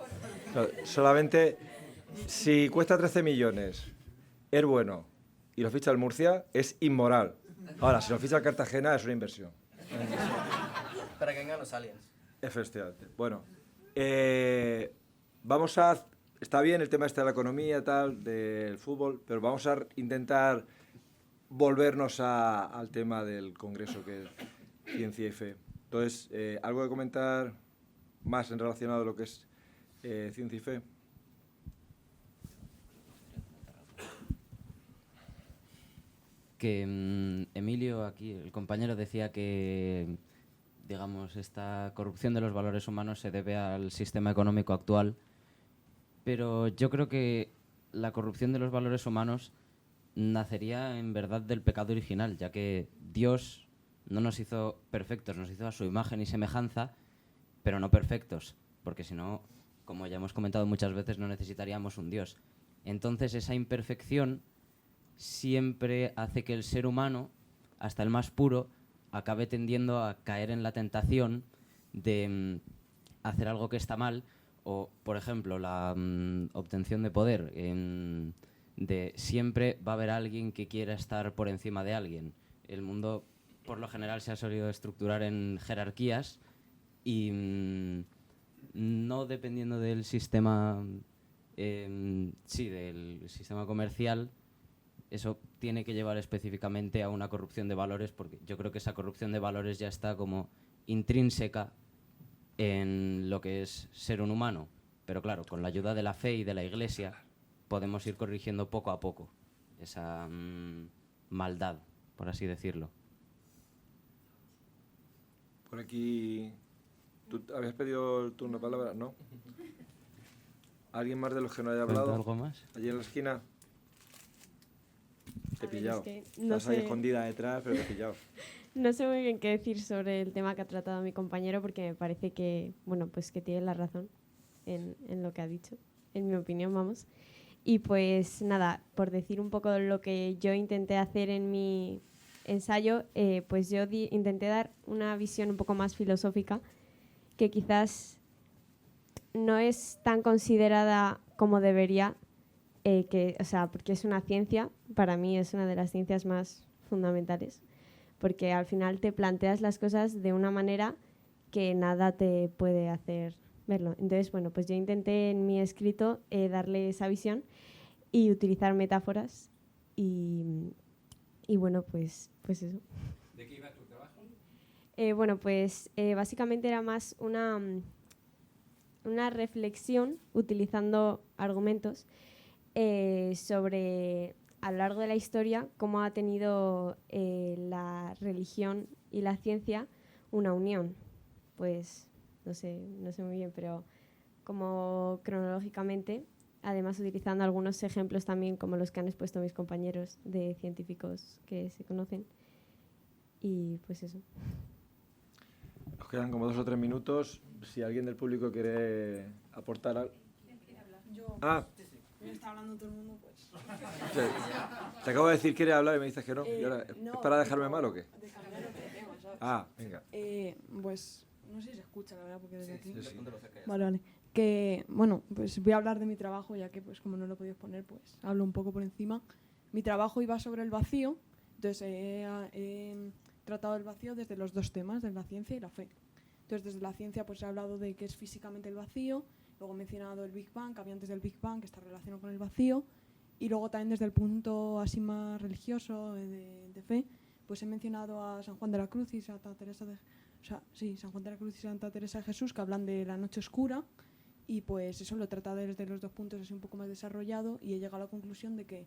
No, solamente, si cuesta 13 millones, es bueno, y lo ficha el Murcia, es inmoral. Ahora, si lo ficha el Cartagena, es una inversión. Para que vengan los aliens. Efectivamente. Bueno, vamos a... Está bien el tema este de la economía, tal, del fútbol, pero vamos a intentar volvernos al tema del congreso, que es Ciencia y Fe. Entonces, ¿algo que comentar más en relacionado a lo que es Ciencia y Fe? Que Emilio, aquí, el compañero, decía que, digamos, esta corrupción de los valores humanos se debe al sistema económico actual, pero yo creo que la corrupción de los valores humanos nacería en verdad del pecado original, ya que Dios no nos hizo perfectos, nos hizo a su imagen y semejanza, pero no perfectos, porque si no, como ya hemos comentado muchas veces, no necesitaríamos un Dios. Entonces esa imperfección siempre hace que el ser humano, hasta el más puro, acabe tendiendo a caer en la tentación de hacer algo que está mal, o, por ejemplo, la obtención de poder, de siempre va a haber alguien que quiera estar por encima de alguien. El mundo por lo general se ha solido estructurar en jerarquías y no dependiendo del sistema, sí, del sistema comercial, eso tiene que llevar específicamente a una corrupción de valores, porque yo creo que esa corrupción de valores ya está como intrínseca en lo que es ser un humano. Pero claro, con la ayuda de la fe y de la Iglesia podemos ir corrigiendo poco a poco esa maldad, por así decirlo. Por aquí, ¿tú habías pedido el turno de palabra? ¿No? ¿Alguien más de los que no haya hablado? ¿Algo más? Allí en la esquina. Te he A ver, pillado. es que no Estás ahí sé. escondida detrás, pero te he pillado. No sé muy bien qué decir sobre el tema que ha tratado mi compañero porque me parece que, bueno, pues que tiene la razón en lo que ha dicho, en mi opinión, vamos. Y pues nada, por decir un poco lo que yo intenté hacer en mi ensayo, pues yo intenté dar una visión un poco más filosófica que quizás no es tan considerada como debería, o sea, porque es una ciencia, para mí es una de las ciencias más fundamentales, porque al final te planteas las cosas de una manera que nada te puede hacer verlo. Entonces, bueno, pues yo intenté en mi escrito darle esa visión y utilizar metáforas y bueno, pues eso. ¿De qué iba tu trabajo? Bueno, pues básicamente era más una reflexión utilizando argumentos sobre, a lo largo de la historia, cómo ha tenido la religión y la ciencia una unión. Pues no sé muy bien, pero como cronológicamente, además utilizando algunos ejemplos también como los que han expuesto mis compañeros de científicos que se conocen. Y pues eso. Nos quedan como 2 o 3 minutos. Si alguien del público quiere aportar algo. Yo, Ah, me está hablando todo el mundo, pues. sí. Te acabo de decir quiere hablar y me dices que no. ¿Y ahora, no, ¿es para dejarme mal o qué? De cambiar otro tema, ¿sabes? Ah, venga. Pues, no sé si se escucha, la verdad, porque desde aquí... Sí, sí. Vale, vale. Que, bueno, pues voy a hablar de mi trabajo, ya que, pues, como no lo he podido exponer, pues, hablo un poco por encima. Mi trabajo iba sobre el vacío, entonces he tratado el vacío desde los dos temas, de la ciencia y la fe. Entonces, desde la ciencia, pues, he hablado de qué es físicamente el vacío, luego he mencionado el Big Bang, que había antes del Big Bang, que está relacionado con el vacío, y luego también desde el punto así más religioso, de fe, pues he mencionado a San Juan de la Cruz y Santa Teresa de... San Juan de la Cruz y Santa Teresa de Jesús, que hablan de la noche oscura, y pues eso lo he tratado desde los dos puntos así un poco más desarrollado, y he llegado a la conclusión de que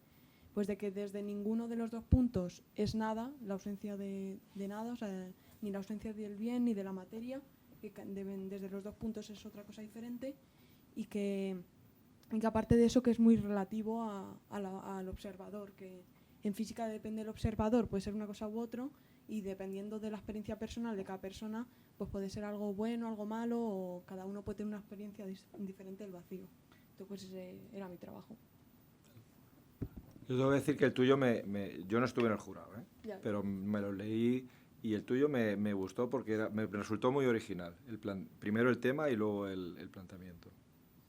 desde ninguno de los dos puntos es nada, la ausencia de nada, o sea, ni la ausencia del bien ni de la materia, que desde los dos puntos es otra cosa diferente, y que aparte de eso que es muy relativo al observador, que en física depende del observador, puede ser una cosa u otro, y dependiendo de la experiencia personal de cada persona, pues puede ser algo bueno, algo malo, o cada uno puede tener una experiencia diferente del vacío. Entonces, pues ese era mi trabajo. Yo tengo que decir que el tuyo yo no estuve en el jurado, Ya. pero me lo leí y el tuyo me gustó porque me resultó muy original. Primero el tema y luego el planteamiento.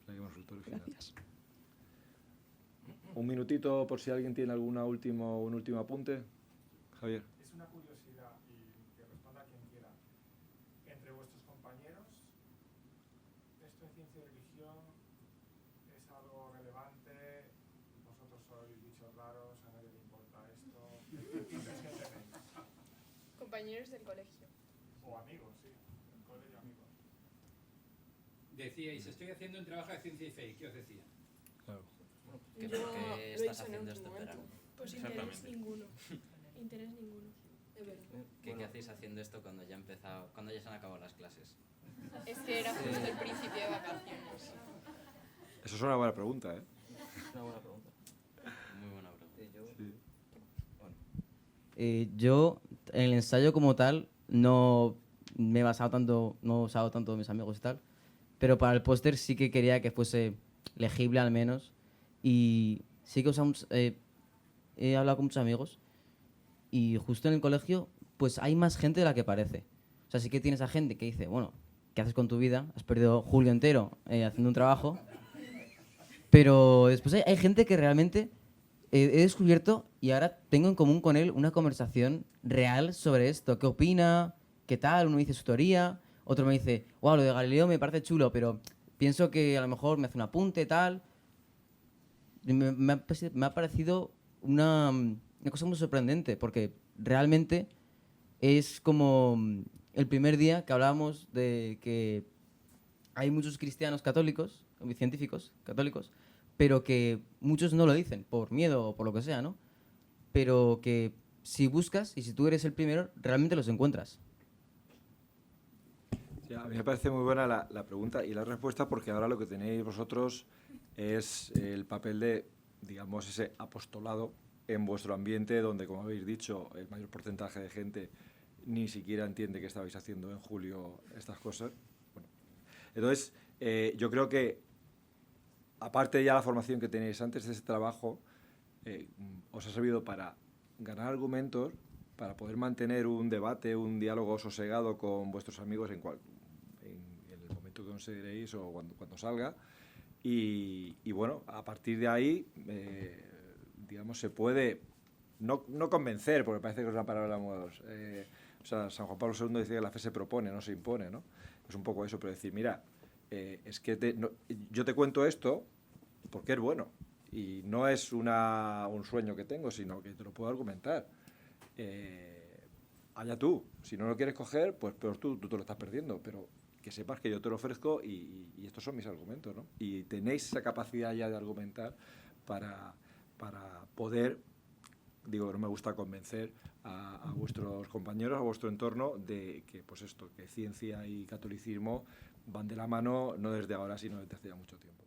O sea, que me resultó original. Gracias. Un minutito por si alguien tiene un último apunte. Javier. Es una curiosidad y que responda quien quiera. Entre vuestros compañeros, ¿esto de ciencia y religión es algo relevante? ¿Vosotros sois bichos raros? ¿A nadie le importa esto? Compañeros del colegio. O amigos, sí. En colegio amigos. Decíais, estoy haciendo un trabajo de ciencia y fe. ¿Qué os decía? Claro. ¿Qué, Yo por qué lo he estás dicho en haciendo el esto en último verano? momento. Pues interés ninguno. Interés ninguno. Es verdad. ¿Qué hacéis haciendo esto cuando ya se han acabado las clases? Es que era justo el principio de vacaciones. Eso es una buena pregunta, ¿eh? Una buena pregunta. Muy buena pregunta. Sí. Yo, en el ensayo como tal, no me he basado tanto, no he usado tanto mis amigos y tal, pero para el póster sí que quería que fuese legible al menos, y sí que he hablado con muchos amigos, y justo en el colegio, pues hay más gente de la que parece. O sea, sí que tienes a gente que dice, bueno, ¿qué haces con tu vida? Has perdido julio entero haciendo un trabajo, pero después hay gente que realmente he descubierto y ahora tengo en común con él una conversación real sobre esto. ¿Qué opina? ¿Qué tal? Uno me dice su teoría, otro me dice, wow, lo de Galileo me parece chulo, pero pienso que a lo mejor me hace un apunte, tal. Me ha parecido una cosa muy sorprendente, porque realmente es como el primer día que hablábamos de que hay muchos cristianos católicos, científicos católicos, pero que muchos no lo dicen por miedo o por lo que sea, ¿no? Pero que si buscas y si tú eres el primero, realmente los encuentras. Sí, a mí me parece muy buena la pregunta y la respuesta, porque ahora lo que tenéis vosotros es el papel de, digamos, ese apostolado en vuestro ambiente, donde, como habéis dicho, el mayor porcentaje de gente ni siquiera entiende que estabais haciendo en julio estas cosas. Bueno, entonces, yo creo que, aparte ya la formación que tenéis antes de ese trabajo, os ha servido para ganar argumentos, para poder mantener un debate, un diálogo sosegado con vuestros amigos en el momento que consideréis o cuando salga. Y bueno, a partir de ahí, digamos, se puede no convencer, porque parece que es una palabra, o sea, San Juan Pablo II decía que la fe se propone, no se impone, ¿no? Es un poco eso, pero decir, mira, es que yo te cuento esto porque es bueno, y no es un sueño que tengo, sino que te lo puedo argumentar. Allá tú, si no lo quieres coger, pues peor tú te lo estás perdiendo, pero que sepas que yo te lo ofrezco y estos son mis argumentos, ¿no? Y tenéis esa capacidad ya de argumentar para poder, digo, no me gusta convencer a vuestros compañeros, a vuestro entorno, de que, pues esto, que ciencia y catolicismo van de la mano, no desde ahora, sino desde hace ya mucho tiempo.